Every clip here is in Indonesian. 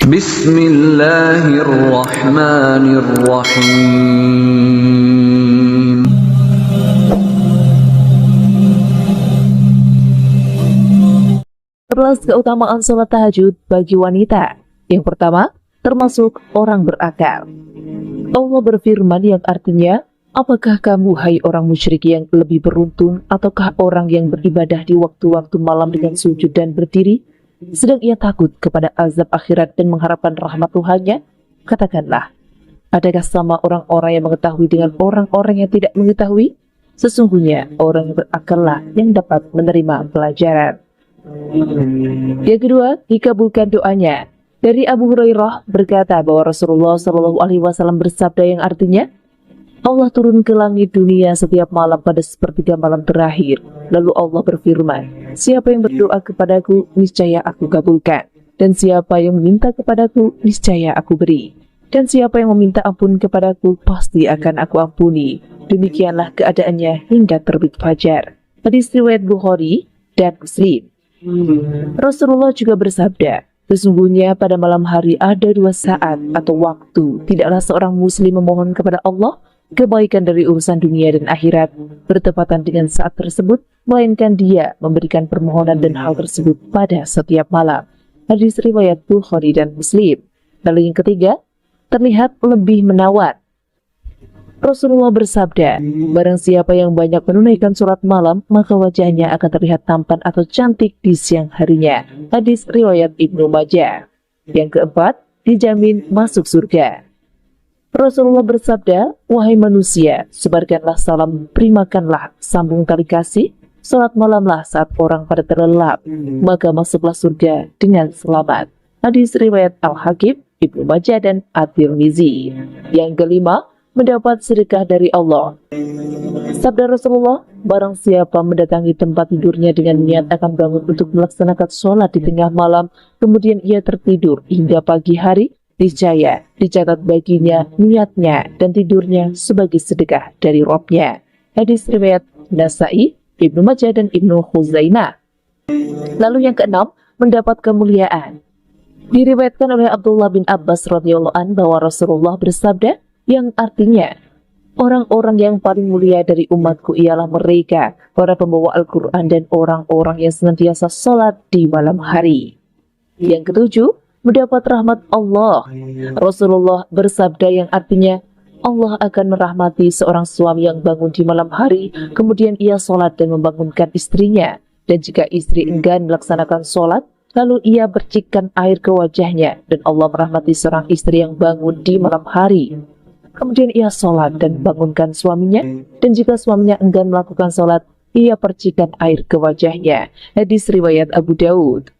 Bismillahirrahmanirrahim. 11 keutamaan sholat tahajud bagi wanita. Yang pertama, termasuk orang berakal. Allah berfirman yang artinya, apakah kamu hai orang musyrik yang lebih beruntung, ataukah orang yang beribadah di waktu-waktu malam dengan sujud dan berdiri, sedang ia takut kepada azab akhirat dan mengharapkan rahmat Tuhannya? Katakanlah, adakah sama orang-orang yang mengetahui dengan orang-orang yang tidak mengetahui? Sesungguhnya orang yang berakallah yang dapat menerima pelajaran. Yang kedua, dikabulkan doanya. Dari Abu Hurairah berkata bahwa Rasulullah SAW bersabda yang artinya, Allah turun ke langit dunia setiap malam pada sepertiga malam terakhir. Lalu Allah berfirman, siapa yang berdoa kepadaku, niscaya aku kabulkan. Dan siapa yang meminta kepadaku, niscaya aku beri. Dan siapa yang meminta ampun kepadaku, pasti akan aku ampuni. Demikianlah keadaannya hingga terbit fajar. Hadis riwayat Bukhari dan Muslim. Rasulullah juga bersabda, sesungguhnya pada malam hari ada 2 saat atau waktu, tidaklah seorang muslim memohon kepada Allah kebaikan dari urusan dunia dan akhirat bertepatan dengan saat tersebut, melainkan dia memberikan permohonan dan hal tersebut pada setiap malam. Hadis riwayat Bukhari dan Muslim. Lalu yang ketiga, terlihat lebih menawan. Rasulullah bersabda, barang siapa yang banyak menunaikan sholat malam, maka wajahnya akan terlihat tampan atau cantik di siang harinya. Hadis riwayat Ibnu Majah. Yang keempat, dijamin masuk surga. Rasulullah bersabda, wahai manusia, sebarkanlah salam, terimakanlah, sambung tali kasih, salat malamlah saat orang pada terlelap, maka masuklah surga dengan selamat. Hadis riwayat Al-Hakim, Ibnu Majah dan At-Tirmizi. Yang kelima, mendapat sedekah dari Allah. Sabda Rasulullah, barang siapa mendatangi tempat tidurnya dengan niat akan bangun untuk melaksanakan sholat di tengah malam, kemudian ia tertidur hingga pagi hari, niscaya dicatat baginya niatnya dan tidurnya sebagai sedekah dari Rabb-nya. Hadis riwayat Nasai, Ibnu Majah dan Ibnu Khuzaimah. Lalu yang keenam, mendapat kemuliaan. Diriwayatkan oleh Abdullah bin Abbas radhiyallahu anhu bahwa Rasulullah bersabda yang artinya, orang-orang yang paling mulia dari umatku ialah mereka, para pembawa Al-Quran dan orang-orang yang senantiasa sholat di malam hari. Yang ketujuh, mendapat rahmat Allah. Rasulullah bersabda yang artinya, Allah akan merahmati seorang suami yang bangun di malam hari, kemudian ia sholat dan membangunkan istrinya. Dan jika istri enggan melaksanakan sholat, lalu ia percikkan air ke wajahnya, dan Allah merahmati seorang istri yang bangun di malam hari. Kemudian ia sholat dan membangunkan suaminya, dan jika suaminya enggan melakukan sholat, ia percikkan air ke wajahnya. Hadis riwayat Abu Daud.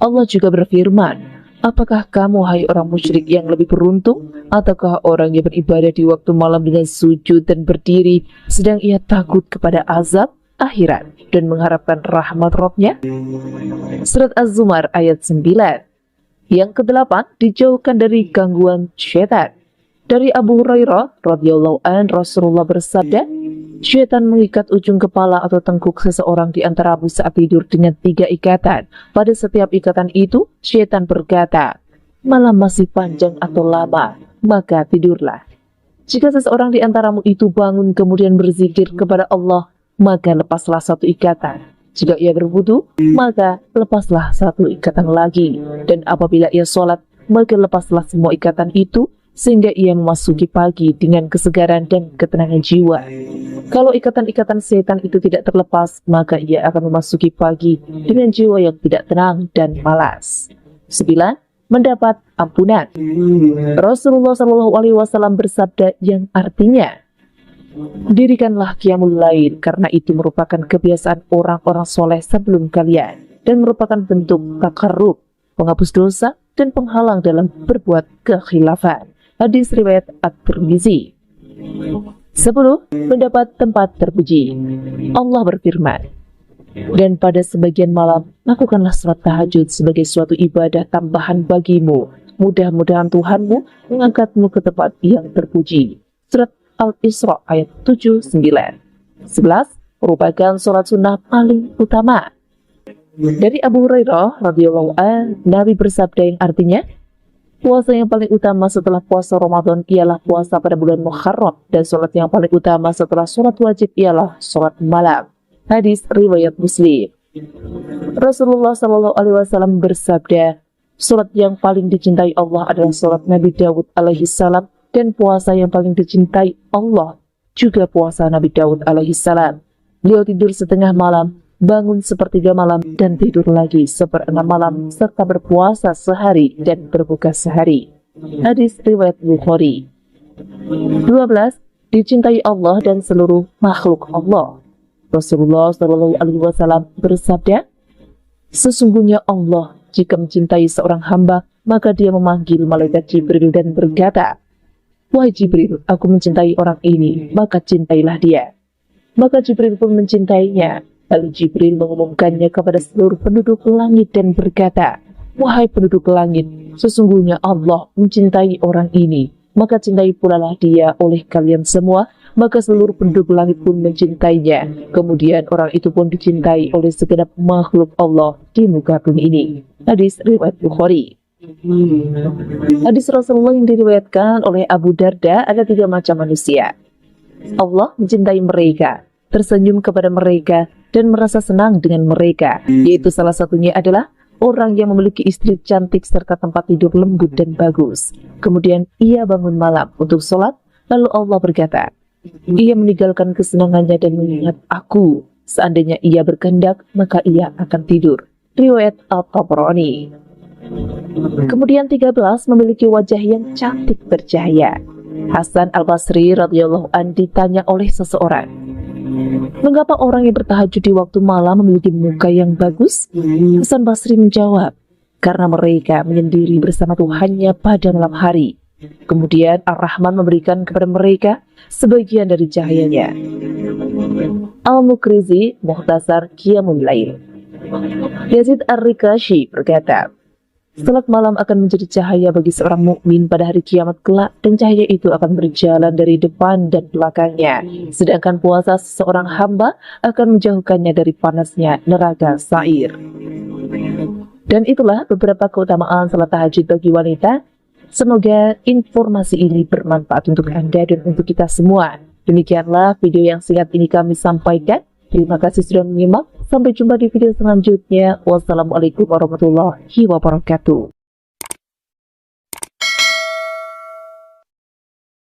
Allah juga berfirman, apakah kamu hai orang musyrik yang lebih beruntung, ataukah orang yang beribadah di waktu malam dengan sujud dan berdiri, sedang ia takut kepada azab akhirat dan mengharapkan rahmat Rabb-nya? Surat Az-Zumar ayat 9. Yang kedelapan, dijauhkan dari gangguan syaitan. Dari Abu Hurairah radhiyallahu anhu, Rasulullah bersabda, syaitan mengikat ujung kepala atau tengkuk seseorang di antaramu saat tidur dengan 3 ikatan. Pada setiap ikatan itu, syaitan berkata, malam masih panjang atau lama, maka tidurlah. Jika seseorang di antaramu itu bangun kemudian berzikir kepada Allah, maka lepaslah 1 ikatan. Jika ia berwudu, maka lepaslah 1 ikatan lagi. Dan apabila ia sholat, maka lepaslah semua ikatan itu, sehingga ia memasuki pagi dengan kesegaran dan ketenangan jiwa. Kalau ikatan-ikatan setan itu tidak terlepas, maka ia akan memasuki pagi dengan jiwa yang tidak tenang dan malas. 9. Mendapat ampunan. Rasulullah SAW bersabda yang artinya, dirikanlah qiyamul lail, karena itu merupakan kebiasaan orang-orang soleh sebelum kalian, dan merupakan bentuk takarrub, penghapus dosa, dan penghalang dalam berbuat kekhilafan. Hadis riwayat At-Tirmizi. 10. Mendapat tempat terpuji. Allah berfirman, dan pada sebagian malam, lakukanlah salat tahajud sebagai suatu ibadah tambahan bagimu. Mudah-mudahan Tuhanmu mengangkatmu ke tempat yang terpuji. Surat Al-Isra ayat 7-9. 11. Merupakan salat sunnah paling utama. Dari Abu Hurairah radhiyallahu anhu, Nabi bersabda yang artinya, Puasa yang paling utama setelah puasa Ramadan ialah puasa pada bulan Muharram, dan sholat yang paling utama setelah sholat wajib ialah sholat malam. Hadis riwayat Muslim. Rasulullah SAW bersabda, sholat yang paling dicintai Allah adalah sholat Nabi Daud alaihissalam, dan puasa yang paling dicintai Allah juga puasa Nabi Daud alaihissalam. Beliau tidur setengah malam, bangun sepertiga malam, dan tidur lagi seperenam malam, serta berpuasa sehari dan berbuka sehari. Hadis riwayat Bukhari. 12. Dicintai Allah dan seluruh makhluk Allah. Rasulullah SAW bersabda, sesungguhnya Allah jika mencintai seorang hamba, maka dia memanggil malaikat Jibril dan berkata, wahai Jibril, aku mencintai orang ini, maka cintailah dia. Maka Jibril pun mencintainya. Lalu Jibril mengumumkannya kepada seluruh penduduk langit dan berkata, wahai penduduk langit, sesungguhnya Allah mencintai orang ini, maka cintai pula lah dia oleh kalian semua. Maka seluruh penduduk langit pun mencintainya. Kemudian orang itu pun dicintai oleh segenap makhluk Allah di muka bumi ini. Hadis riwayat Bukhari. Hadis Rasulullah yang diriwayatkan oleh Abu Darda, ada 3 macam manusia. Allah mencintai mereka, tersenyum kepada mereka, dan merasa senang dengan mereka, yaitu salah satunya adalah orang yang memiliki istri cantik serta tempat tidur lembut dan bagus. Kemudian ia bangun malam untuk sholat, lalu Allah berkata, ia meninggalkan kesenangannya dan mengingat aku. Seandainya ia berkehendak, maka ia akan tidur. Riwayat Al-Tabrani. Kemudian 13, memiliki wajah yang cantik bercahaya. Hasan Al-Basri radhiyallahu an ditanya oleh seseorang, mengapa orang yang bertahajud di waktu malam memiliki muka yang bagus? Hasan Basri menjawab, karena mereka menyendiri bersama Tuhannya pada malam hari. Kemudian Ar-Rahman memberikan kepada mereka sebagian dari cahayanya. Al-Mukrizi, Mukhtasar Qiyamul Lail. Yazid Ar-Rikashi berkata, salat malam akan menjadi cahaya bagi seorang mukmin pada hari kiamat kelak, dan cahaya itu akan berjalan dari depan dan belakangnya. Sedangkan puasa seseorang hamba akan menjauhkannya dari panasnya neraka Sa'ir. Dan itulah beberapa keutamaan salat tahajud bagi wanita. Semoga informasi ini bermanfaat untuk Anda dan untuk kita semua. Demikianlah video yang singkat ini kami sampaikan. Terima kasih sudah menyimak. Sampai jumpa di video selanjutnya. Wassalamualaikum warahmatullahi wabarakatuh.